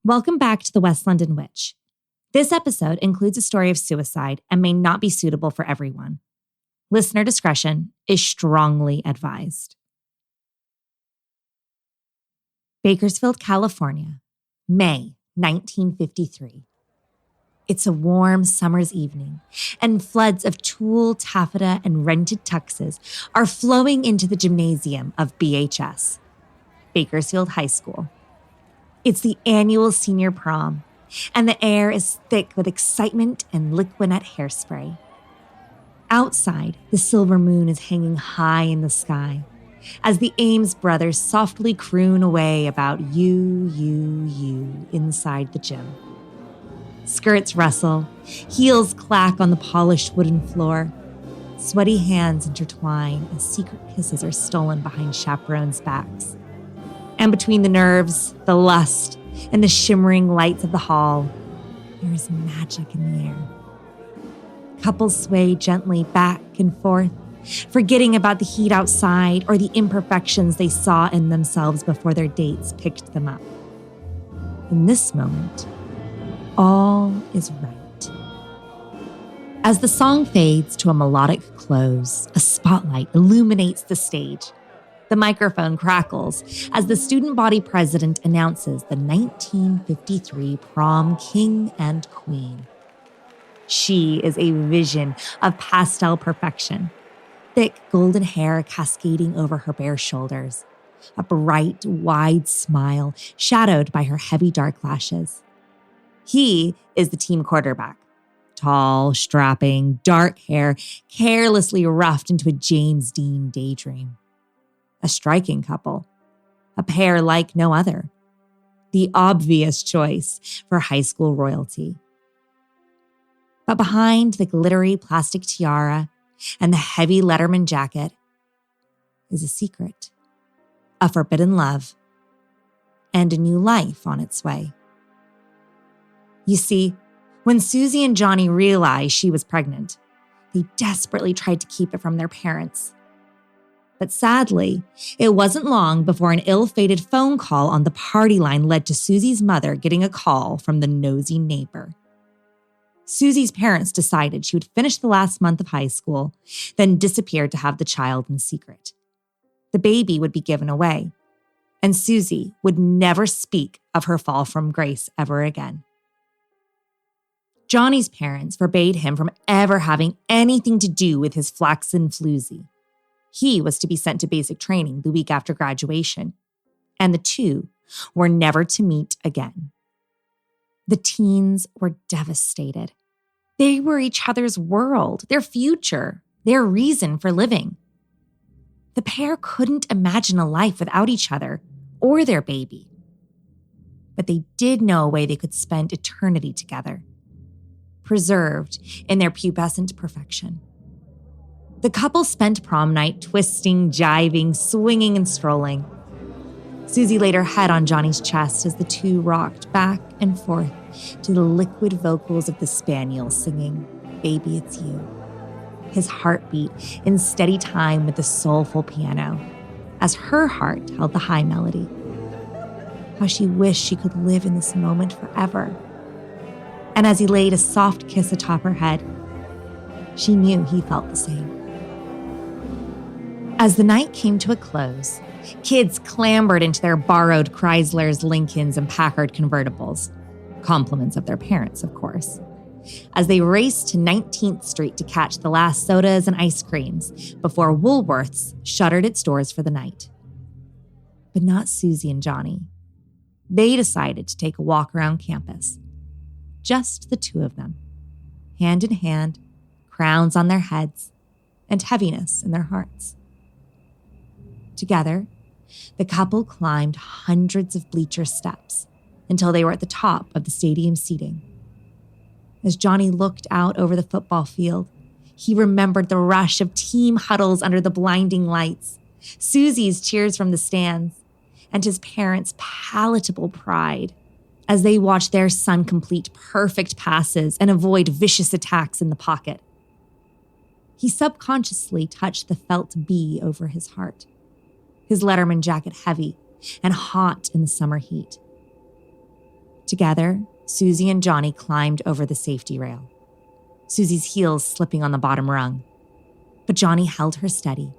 Welcome back to the West London Witch. This episode includes a story of suicide and may not be suitable for everyone. Listener discretion is strongly advised. Bakersfield, California, May 1953. It's a warm summer's evening, and floods of tulle, taffeta, and rented tuxes are flowing into the gymnasium of BHS, Bakersfield High School. It's the annual senior prom, and the air is thick with excitement and Liquinette hairspray. Outside, the silver moon is hanging high in the sky as the Ames brothers softly croon away about you inside the gym. Skirts rustle, heels clack on the polished wooden floor. Sweaty hands intertwine as secret kisses are stolen behind chaperones' backs. And between the nerves, the lust, and the shimmering lights of the hall, there is magic in the air. Couples sway gently back and forth, forgetting about the heat outside or the imperfections they saw in themselves before their dates picked them up. In this moment, all is right. As the song fades to a melodic close, a spotlight illuminates the stage. The microphone crackles as the student body president announces the 1953 prom king and queen. She is a vision of pastel perfection, thick golden hair cascading over her bare shoulders, a bright, wide smile shadowed by her heavy dark lashes. He is the team quarterback, tall, strapping, dark hair, carelessly roughed into a James Dean daydream. A striking couple, a pair like no other, the obvious choice for high school royalty. But behind the glittery plastic tiara and the heavy Letterman jacket is a secret, a forbidden love, and a new life on its way. You see, when Susie and Johnny realized she was pregnant, they desperately tried to keep it from their parents. But sadly, it wasn't long before an ill-fated phone call on the party line led to Susie's mother getting a call from the nosy neighbor. Susie's parents decided she would finish the last month of high school, then disappear to have the child in secret. The baby would be given away, and Susie would never speak of her fall from grace ever again. Johnny's parents forbade him from ever having anything to do with his flaxen floozy. He was to be sent to basic training the week after graduation, and the two were never to meet again. The teens were devastated. They were each other's world, their future, their reason for living. The pair couldn't imagine a life without each other or their baby. But they did know a way they could spend eternity together, preserved in their pubescent perfection. The couple spent prom night twisting, jiving, swinging, and strolling. Susie laid her head on Johnny's chest as the two rocked back and forth to the liquid vocals of the spaniel singing, "Baby, It's You." His heartbeat in steady time with the soulful piano, as her heart held the high melody. How she wished she could live in this moment forever. And as he laid a soft kiss atop her head, she knew he felt the same. As the night came to a close, kids clambered into their borrowed Chryslers, Lincolns, and Packard convertibles. Compliments of their parents, of course. As they raced to 19th Street to catch the last sodas and ice creams before Woolworth's shuttered its doors for the night. But not Susie and Johnny. They decided to take a walk around campus. Just the two of them, hand in hand, crowns on their heads, and heaviness in their hearts. Together, the couple climbed hundreds of bleacher steps until they were at the top of the stadium seating. As Johnny looked out over the football field, he remembered the rush of team huddles under the blinding lights, Susie's cheers from the stands, and his parents' palatable pride as they watched their son complete perfect passes and avoid vicious attacks in the pocket. He subconsciously touched the felt bee over his heart, his Letterman jacket heavy and hot in the summer heat. Together, Susie and Johnny climbed over the safety rail, Susie's heels slipping on the bottom rung. But Johnny held her steady,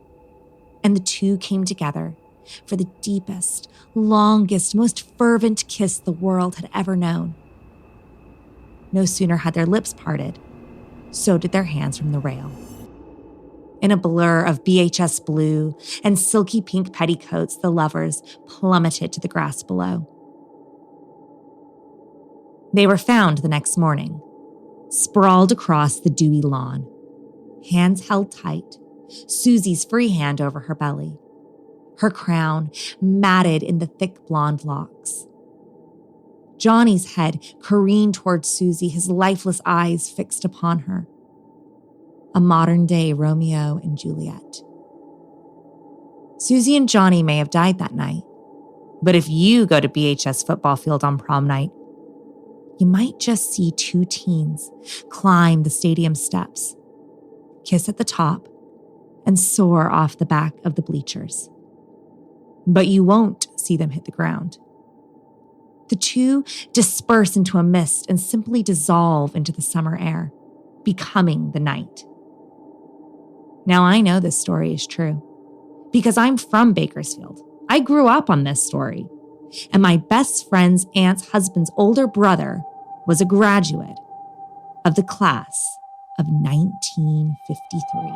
and the two came together for the deepest, longest, most fervent kiss the world had ever known. No sooner had their lips parted, so did their hands from the rail. In a blur of BHS blue and silky pink petticoats, the lovers plummeted to the grass below. They were found the next morning, sprawled across the dewy lawn, hands held tight, Susie's free hand over her belly, her crown matted in the thick blonde locks. Johnny's head careened towards Susie, his lifeless eyes fixed upon her. A modern-day Romeo and Juliet. Susie and Johnny may have died that night, but if you go to BHS football field on prom night, you might just see two teens climb the stadium steps, kiss at the top, and soar off the back of the bleachers. But you won't see them hit the ground. The two disperse into a mist and simply dissolve into the summer air, becoming the night. Now I know this story is true because I'm from Bakersfield. I grew up on this story. And my best friend's aunt's husband's older brother was a graduate of the class of 1953.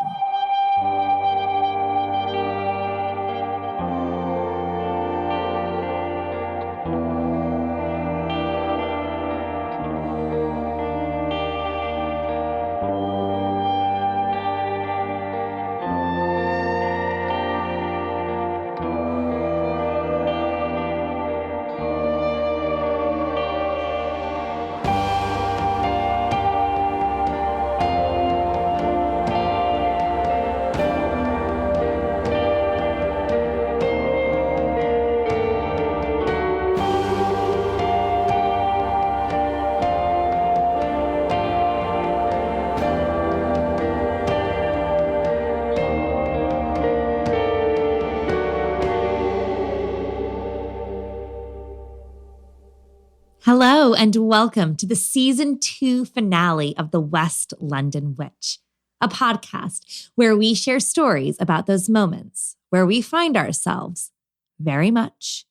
Hello and welcome to the season 2 finale of The West London Witch, a podcast where we share stories about those moments where we find ourselves very much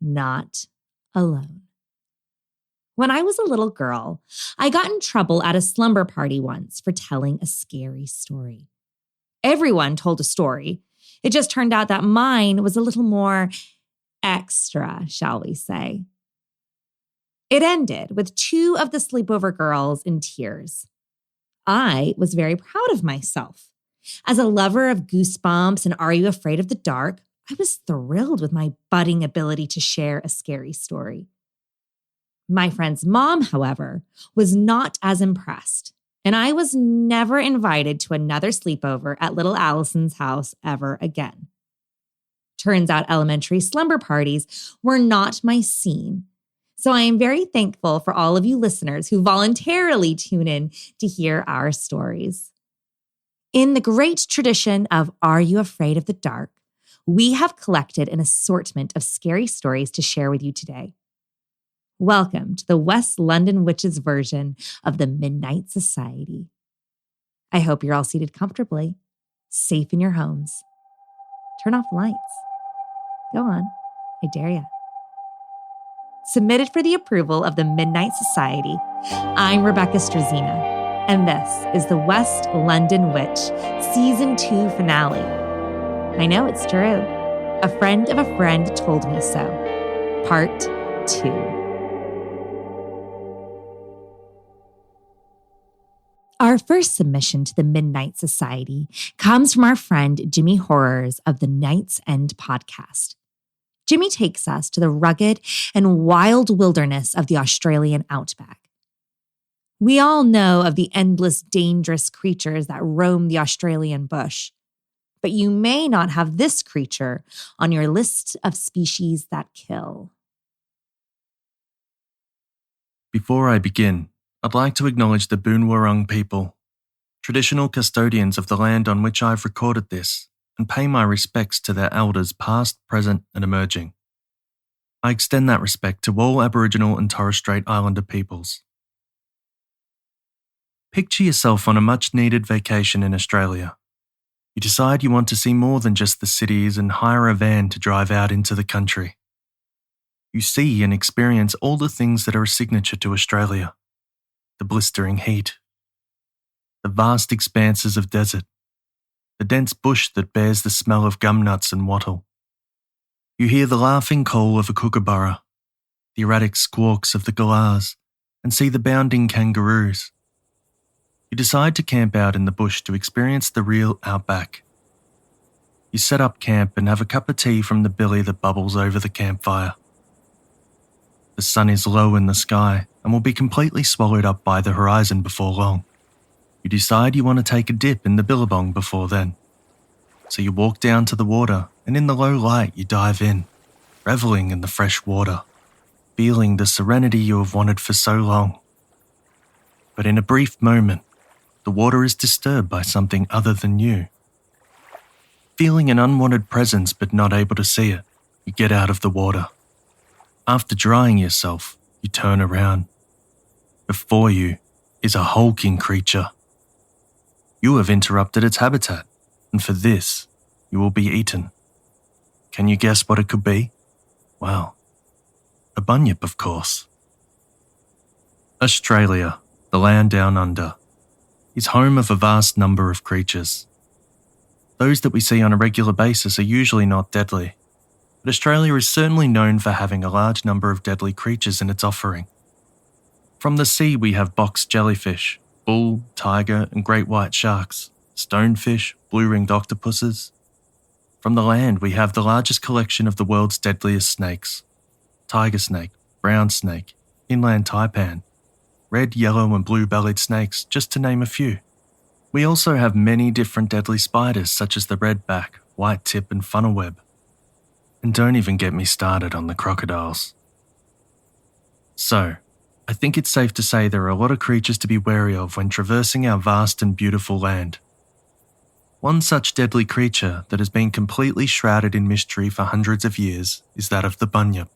not alone. When I was a little girl, I got in trouble at a slumber party once for telling a scary story. Everyone told a story. It just turned out that mine was a little more extra, shall we say. It ended with 2 of the sleepover girls in tears. I was very proud of myself. As a lover of Goosebumps and Are You Afraid of the Dark, I was thrilled with my budding ability to share a scary story. My friend's mom, however, was not as impressed, and I was never invited to another sleepover at little Allison's house ever again. Turns out elementary slumber parties were not my scene. So I am very thankful for all of you listeners who voluntarily tune in to hear our stories. In the great tradition of Are You Afraid of the Dark, we have collected an assortment of scary stories to share with you today. Welcome to the West London Witches version of the Midnight Society. I hope you're all seated comfortably, safe in your homes. Turn off the lights. Go on, I dare ya. Submitted for the approval of the Midnight Society, I'm Rebecca Strazina, and this is the West London Witch Season 2 finale. I know it's true. A friend of a friend told me so. Part 2. Our first submission to the Midnight Society comes from our friend Jimmy Horrors of the Night's End podcast. Jimmy takes us to the rugged and wild wilderness of the Australian outback. We all know of the endless dangerous creatures that roam the Australian bush, but you may not have this creature on your list of species that kill. Before I begin, I'd like to acknowledge the Boonwurrung people, traditional custodians of the land on which I've recorded this, and pay my respects to their elders past, present, and emerging. I extend that respect to all Aboriginal and Torres Strait Islander peoples. Picture yourself on a much-needed vacation in Australia. You decide you want to see more than just the cities and hire a van to drive out into the country. You see and experience all the things that are a signature to Australia. The blistering heat, the vast expanses of desert, the dense bush that bears the smell of gum nuts and wattle. You hear the laughing call of a kookaburra, the erratic squawks of the galahs, and see the bounding kangaroos. You decide to camp out in the bush to experience the real outback. You set up camp and have a cup of tea from the billy that bubbles over the campfire. The sun is low in the sky and will be completely swallowed up by the horizon before long. You decide you want to take a dip in the billabong before then. So you walk down to the water and in the low light you dive in, reveling in the fresh water, feeling the serenity you have wanted for so long. But in a brief moment, the water is disturbed by something other than you. Feeling an unwanted presence but not able to see it, you get out of the water. After drying yourself, you turn around. Before you is a hulking creature. You have interrupted its habitat, and for this, you will be eaten. Can you guess what it could be? Well, a bunyip, of course. Australia, the land down under, is home of a vast number of creatures. Those that we see on a regular basis are usually not deadly, but Australia is certainly known for having a large number of deadly creatures in its offering. From the sea we have box jellyfish, bull, tiger and great white sharks, stonefish, blue-ringed octopuses. From the land we have the largest collection of the world's deadliest snakes: tiger snake, brown snake, inland taipan, red, yellow and blue-bellied snakes, just to name a few. We also have many different deadly spiders such as the redback, white tip and funnel web. And don't even get me started on the crocodiles. So, I think it's safe to say there are a lot of creatures to be wary of when traversing our vast and beautiful land. One such deadly creature that has been completely shrouded in mystery for hundreds of years is that of the bunyip.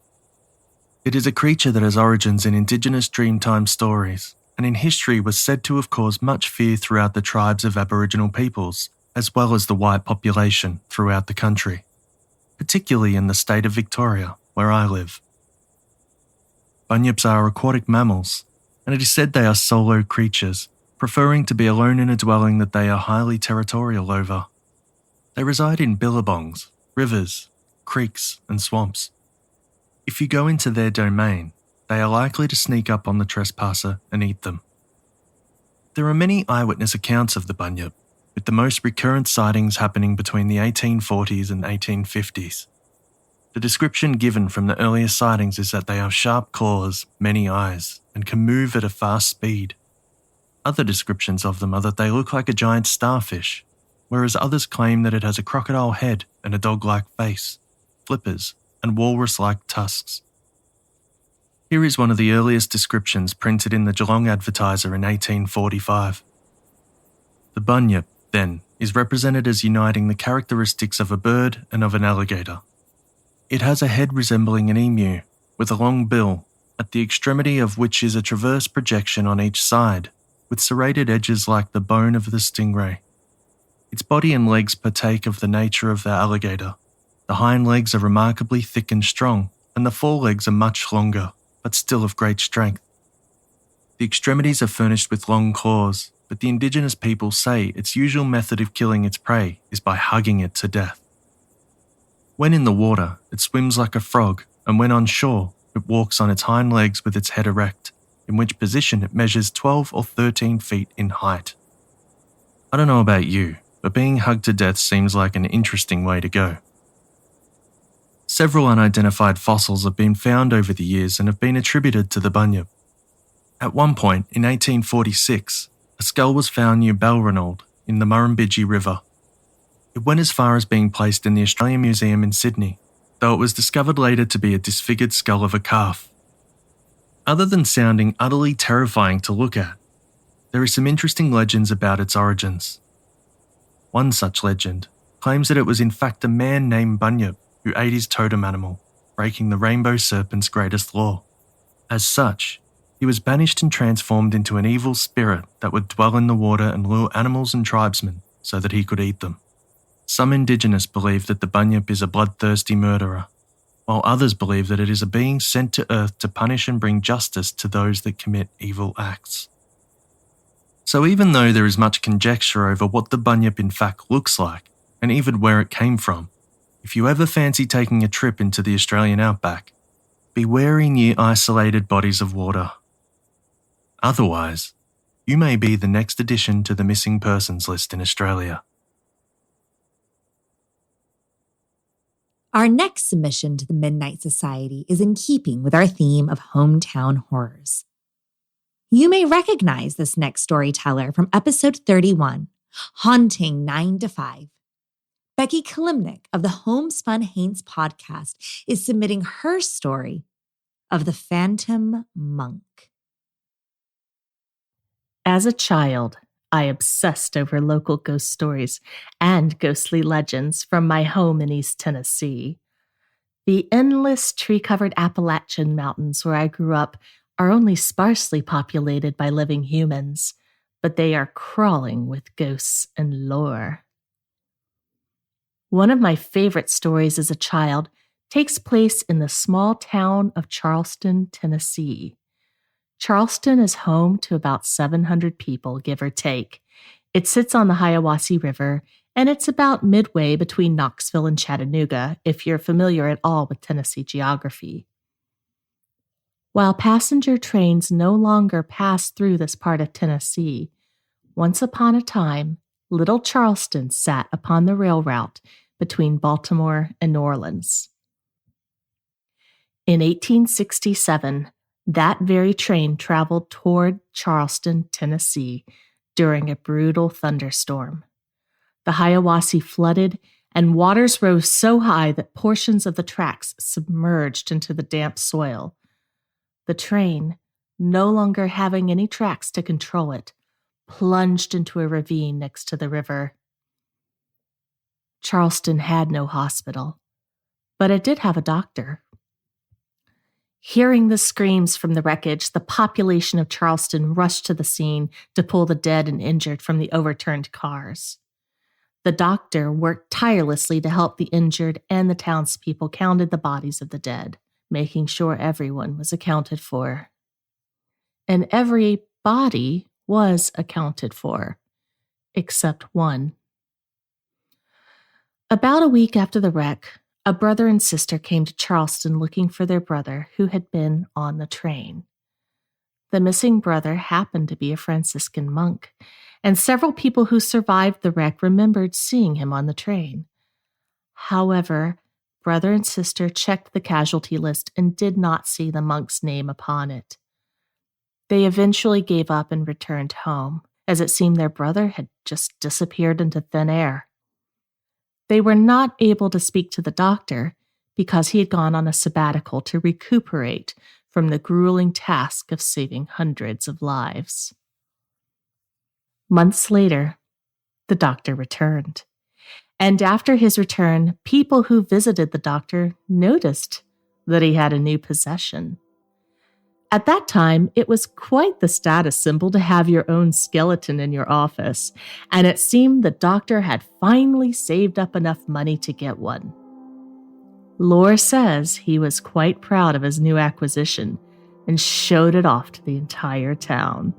It is a creature that has origins in indigenous Dreamtime stories, and in history was said to have caused much fear throughout the tribes of Aboriginal peoples, as well as the white population throughout the country, particularly in the state of Victoria, where I live. Bunyips are aquatic mammals, and it is said they are solo creatures, preferring to be alone in a dwelling that they are highly territorial over. They reside in billabongs, rivers, creeks, and swamps. If you go into their domain, they are likely to sneak up on the trespasser and eat them. There are many eyewitness accounts of the bunyip, with the most recurrent sightings happening between the 1840s and 1850s. The description given from the earliest sightings is that they have sharp claws, many eyes, and can move at a fast speed. Other descriptions of them are that they look like a giant starfish, whereas others claim that it has a crocodile head and a dog-like face, flippers, and walrus-like tusks. Here is one of the earliest descriptions printed in the Geelong Advertiser in 1845. The bunyip, then, is represented as uniting the characteristics of a bird and of an alligator. It has a head resembling an emu, with a long bill, at the extremity of which is a transverse projection on each side, with serrated edges like the bone of the stingray. Its body and legs partake of the nature of the alligator. The hind legs are remarkably thick and strong, and the forelegs are much longer, but still of great strength. The extremities are furnished with long claws, but the indigenous people say its usual method of killing its prey is by hugging it to death. When in the water, it swims like a frog, and when on shore, it walks on its hind legs with its head erect, in which position it measures 12 or 13 feet in height. I don't know about you, but being hugged to death seems like an interesting way to go. Several unidentified fossils have been found over the years and have been attributed to the bunyip. At one point, in 1846, a skull was found near Balranald in the Murrumbidgee River. It went as far as being placed in the Australian Museum in Sydney, though it was discovered later to be a disfigured skull of a calf. Other than sounding utterly terrifying to look at, there are some interesting legends about its origins. One such legend claims that it was in fact a man named Bunyip who ate his totem animal, breaking the rainbow serpent's greatest law. As such, he was banished and transformed into an evil spirit that would dwell in the water and lure animals and tribesmen so that he could eat them. Some Indigenous believe that the Bunyip is a bloodthirsty murderer, while others believe that it is a being sent to Earth to punish and bring justice to those that commit evil acts. So even though there is much conjecture over what the Bunyip in fact looks like, and even where it came from, if you ever fancy taking a trip into the Australian outback, be wary near isolated bodies of water. Otherwise, you may be the next addition to the missing persons list in Australia. Our next submission to the Midnight Society is in keeping with our theme of hometown horrors. You may recognize this next storyteller from episode 31, Haunting 9 to 5. Becky Kalimnik of the Homespun Haints podcast is submitting her story of the Phantom Monk. As a child, I obsessed over local ghost stories and ghostly legends from my home in East Tennessee. The endless tree-covered Appalachian mountains where I grew up are only sparsely populated by living humans, but they are crawling with ghosts and lore. One of my favorite stories as a child takes place in the small town of Charleston, Tennessee. Charleston is home to about 700 people, give or take. It sits on the Hiawassee River, and it's about midway between Knoxville and Chattanooga, if you're familiar at all with Tennessee geography. While passenger trains no longer pass through this part of Tennessee, once upon a time, little Charleston sat upon the rail route between Baltimore and New Orleans. In 1867, that very train traveled toward Charleston, Tennessee, during a brutal thunderstorm. The Hiawassee flooded, and waters rose so high that portions of the tracks submerged into the damp soil. The train, no longer having any tracks to control it, plunged into a ravine next to the river. Charleston had no hospital, but it did have a doctor. Hearing the screams from the wreckage, the population of Charleston rushed to the scene to pull the dead and injured from the overturned cars. The doctor worked tirelessly to help the injured, and the townspeople counted the bodies of the dead, making sure everyone was accounted for. And every body was accounted for, except one. About a week after the wreck, a brother and sister came to Charleston looking for their brother who had been on the train. The missing brother happened to be a Franciscan monk, and several people who survived the wreck remembered seeing him on the train. However, brother and sister checked the casualty list and did not see the monk's name upon it. They eventually gave up and returned home, as it seemed their brother had just disappeared into thin air. They were not able to speak to the doctor because he had gone on a sabbatical to recuperate from the grueling task of saving hundreds of lives. Months later, the doctor returned. And after his return, people who visited the doctor noticed that he had a new possession. At that time, it was quite the status symbol to have your own skeleton in your office, and it seemed the doctor had finally saved up enough money to get one. Lore says he was quite proud of his new acquisition and showed it off to the entire town.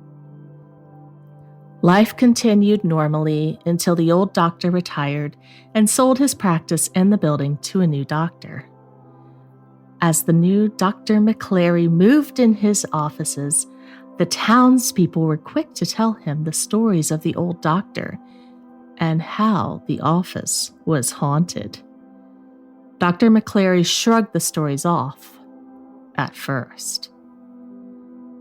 Life continued normally until the old doctor retired and sold his practice and the building to a new doctor. As the new Dr. McClary moved in his offices, the townspeople were quick to tell him the stories of the old doctor and how the office was haunted. Dr. McClary shrugged the stories off at first.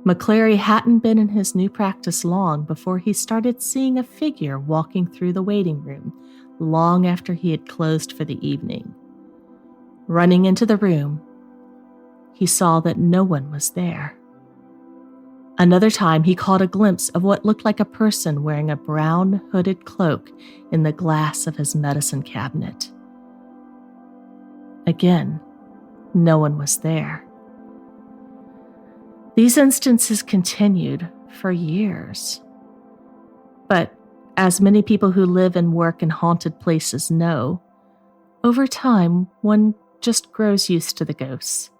McClary hadn't been in his new practice long before he started seeing a figure walking through the waiting room long after he had closed for the evening. Running into the room, he saw that no one was there. Another time, he caught a glimpse of what looked like a person wearing a brown hooded cloak in the glass of his medicine cabinet. Again, no one was there. These instances continued for years. But as many people who live and work in haunted places know, over time, one just grows used to the ghosts.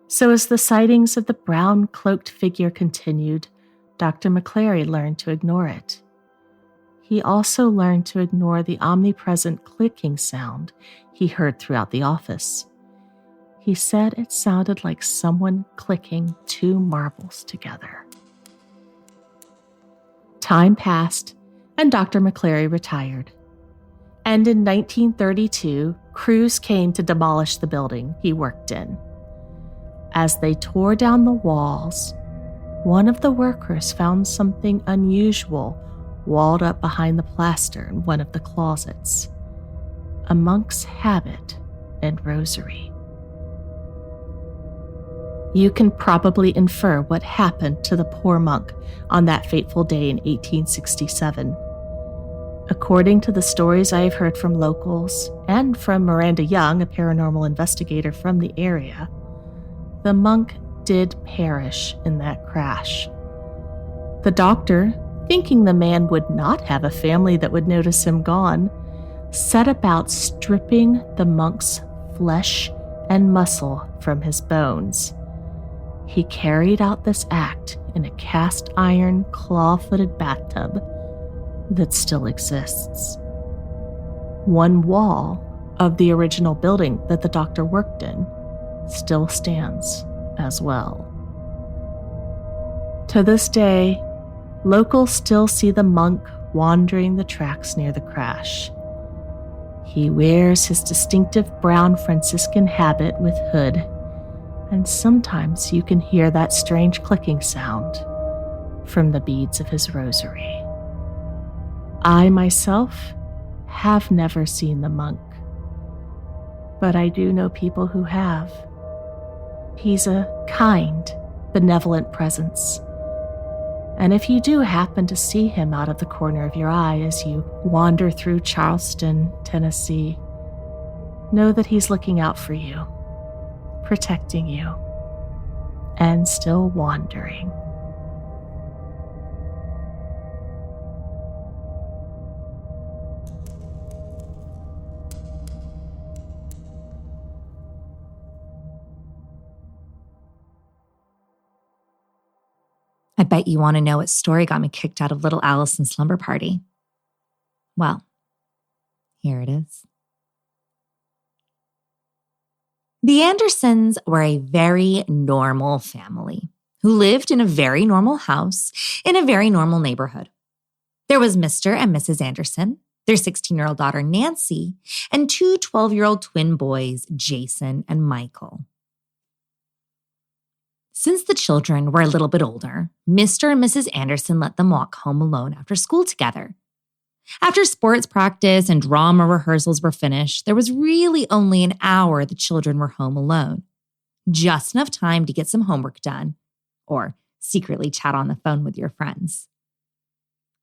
So as the sightings of the brown-cloaked figure continued, Dr. McClary learned to ignore it. He also learned to ignore the omnipresent clicking sound he heard throughout the office. He said it sounded like someone clicking two marbles together. Time passed, and Dr. McClary retired. And in 1932, crews came to demolish the building he worked in. As they tore down the walls, one of the workers found something unusual walled up behind the plaster in one of the closets. A monk's habit and rosary. You can probably infer what happened to the poor monk on that fateful day in 1867. According to the stories I have heard from locals and from Miranda Young, a paranormal investigator from the area, the monk did perish in that crash. The doctor, thinking the man would not have a family that would notice him gone, set about stripping the monk's flesh and muscle from his bones. He carried out this act in a cast iron, claw-footed bathtub that still exists. One wall of the original building that the doctor worked in still stands as well. To this day, locals still see the monk wandering the tracks near the crash. He wears his distinctive brown Franciscan habit with hood, and sometimes you can hear that strange clicking sound from the beads of his rosary. I myself have never seen the monk, but I do know people who have. He's a kind, benevolent presence. And if you do happen to see him out of the corner of your eye as you wander through Charleston, Tennessee, know that he's looking out for you, protecting you, and still wandering. I bet you want to know what story got me kicked out of Little Allison's slumber party. Well, here it is. The Andersons were a very normal family who lived in a very normal house in a very normal neighborhood. There was Mr. and Mrs. Anderson, their 16-year-old daughter Nancy, and two 12-year-old twin boys, Jason and Michael. Since the children were a little bit older, Mr. and Mrs. Anderson let them walk home alone after school together. After sports practice and drama rehearsals were finished, there was really only an hour the children were home alone. Just enough time to get some homework done, or secretly chat on the phone with your friends.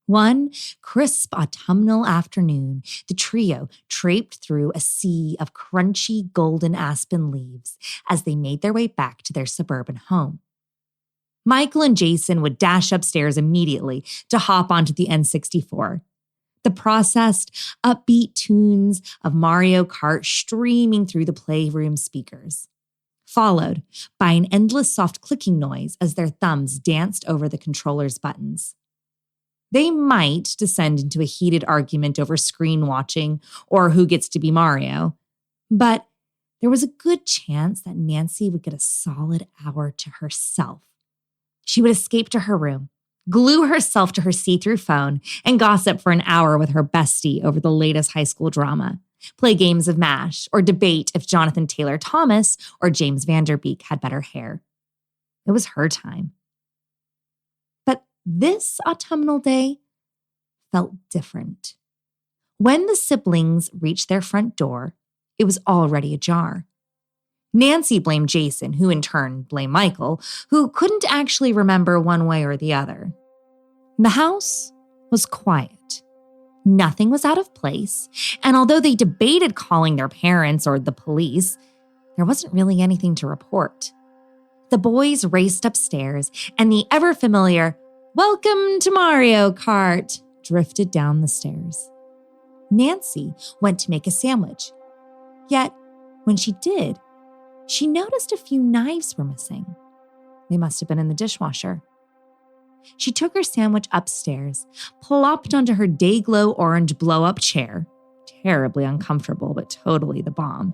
One crisp autumnal afternoon, the trio traipsed through a sea of crunchy golden aspen leaves as they made their way back to their suburban home. Michael and Jason would dash upstairs immediately to hop onto the N64. The processed, upbeat tunes of Mario Kart streaming through the playroom speakers, followed by an endless soft clicking noise as their thumbs danced over the controller's buttons. They might descend into a heated argument over screen watching or who gets to be Mario, but there was a good chance that Nancy would get a solid hour to herself. She would escape to her room, glue herself to her see-through phone, and gossip for an hour with her bestie over the latest high school drama, play games of MASH, or debate if Jonathan Taylor Thomas or James Vanderbeek had better hair. It was her time. But this autumnal day felt different. When the siblings reached their front door, it was already ajar. Nancy blamed Jason, who in turn blamed Michael, who couldn't actually remember one way or the other. The house was quiet. Nothing was out of place, and although they debated calling their parents or the police, there wasn't really anything to report. The boys raced upstairs, and the ever-familiar "Welcome to Mario Kart" drifted down the stairs. Nancy went to make a sandwich. Yet, when she did, she noticed a few knives were missing. They must have been in the dishwasher. She took her sandwich upstairs, plopped onto her day-glow orange blow-up chair, terribly uncomfortable but totally the bomb,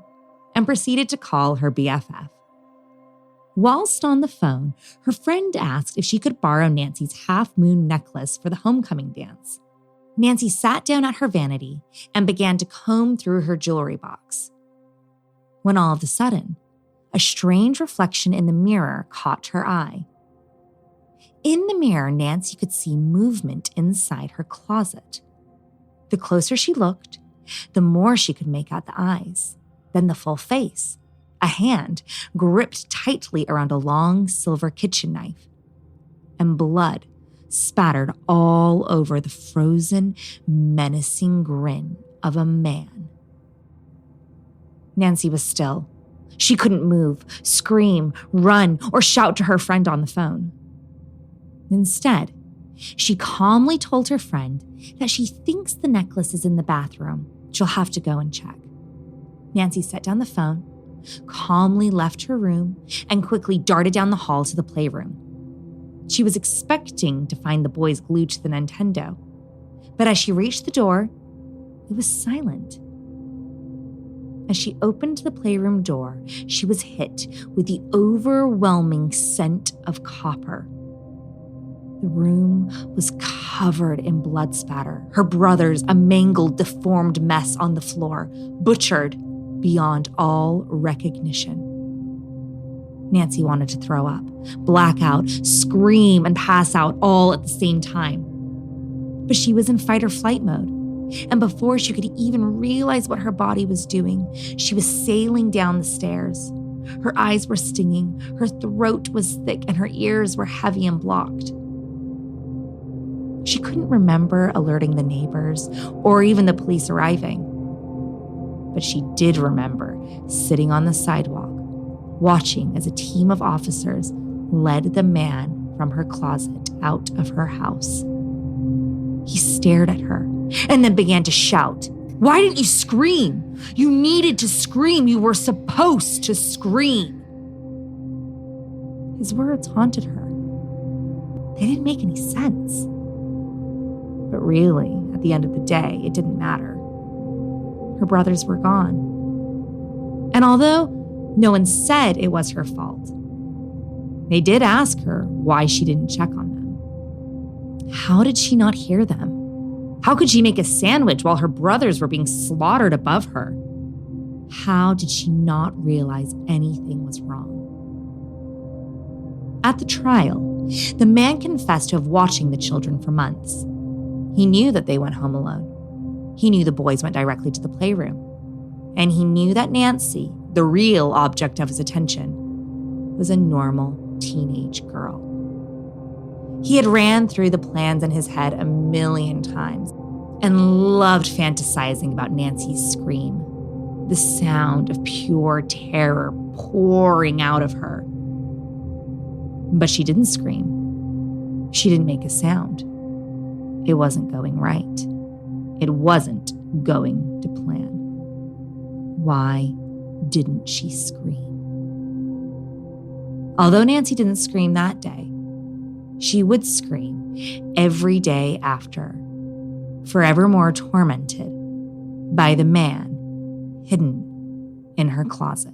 and proceeded to call her BFF. Whilst on the phone, her friend asked if she could borrow Nancy's half-moon necklace for the homecoming dance. Nancy sat down at her vanity and began to comb through her jewelry box. When all of a sudden, a strange reflection in the mirror caught her eye. In the mirror, Nancy could see movement inside her closet. The closer she looked, the more she could make out the eyes, then the full face, a hand gripped tightly around a long silver kitchen knife, and blood spattered all over the frozen, menacing grin of a man. Nancy was still. She couldn't move, scream, run, or shout to her friend on the phone. Instead, she calmly told her friend that she thinks the necklace is in the bathroom. She'll have to go and check. Nancy set down the phone, calmly left her room, and quickly darted down the hall to the playroom. She was expecting to find the boys glued to the Nintendo, but as she reached the door, it was silent. As she opened the playroom door, she was hit with the overwhelming scent of copper. The room was covered in blood spatter, her brothers a mangled, deformed mess on the floor, butchered beyond all recognition. Nancy wanted to throw up, black out, scream, and pass out all at the same time. But she was in fight or flight mode, and before she could even realize what her body was doing, she was sailing down the stairs. Her eyes were stinging, her throat was thick, and her ears were heavy and blocked. She couldn't remember alerting the neighbors or even the police arriving. But she did remember sitting on the sidewalk, watching as a team of officers led the man from her closet out of her house. He stared at her and then began to shout, "Why didn't you scream? You needed to scream. You were supposed to scream." His words haunted her. They didn't make any sense. But really, at the end of the day, it didn't matter. Her brothers were gone. And although no one said it was her fault, they did ask her why she didn't check on them. How did she not hear them? How could she make a sandwich while her brothers were being slaughtered above her? How did she not realize anything was wrong? At the trial, the man confessed to have watching the children for months. He knew that they went home alone. He knew the boys went directly to the playroom. And he knew that Nancy, the real object of his attention, was a normal teenage girl. He had ran through the plans in his head a million times and loved fantasizing about Nancy's scream, the sound of pure terror pouring out of her. But she didn't scream. She didn't make a sound. It wasn't going right. It wasn't going to plan. Why didn't she scream? Although Nancy didn't scream that day, she would scream every day after, forevermore tormented by the man hidden in her closet.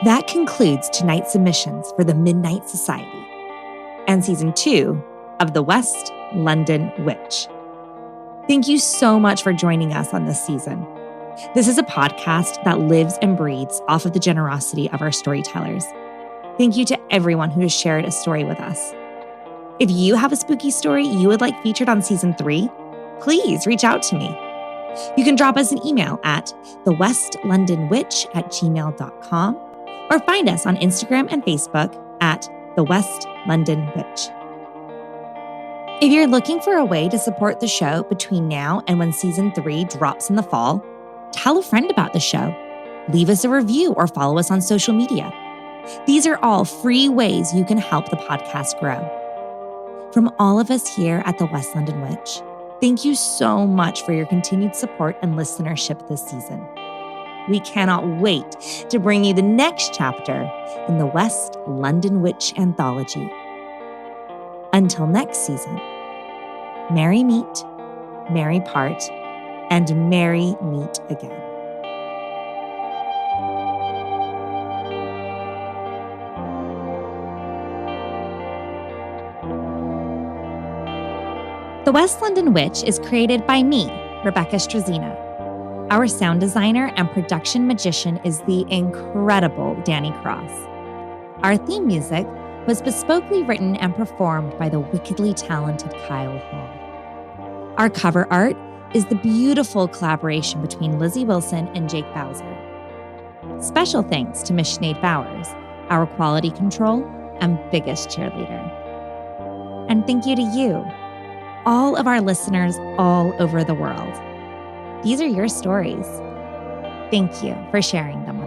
That concludes tonight's submissions for the Midnight Society and Season 2 of The West London Witch. Thank you so much for joining us on this season. This is a podcast that lives and breathes off of the generosity of our storytellers. Thank you to everyone who has shared a story with us. If you have a spooky story you would like featured on Season 3, please reach out to me. You can drop us an email at thewestlondonwitch@gmail.com or find us on Instagram and Facebook at The West London Witch. If you're looking for a way to support the show between now and when season 3 drops in the fall, tell a friend about the show. Leave us a review or follow us on social media. These are all free ways you can help the podcast grow. From all of us here at the West London Witch, thank you so much for your continued support and listenership this season. We cannot wait to bring you the next chapter in the West London Witch anthology. Until next season, merry meet, merry part, and merry meet again. The West London Witch is created by me, Rebecca Strazina. Our sound designer and production magician is the incredible Danny Cross. Our theme music was bespokely written and performed by the wickedly talented Kyle Hall. Our cover art is the beautiful collaboration between Lizzie Wilson and Jake Bowser. Special thanks to Miss Sinead Bowers, our quality control and biggest cheerleader. And thank you to you, all of our listeners all over the world. These are your stories. Thank you for sharing them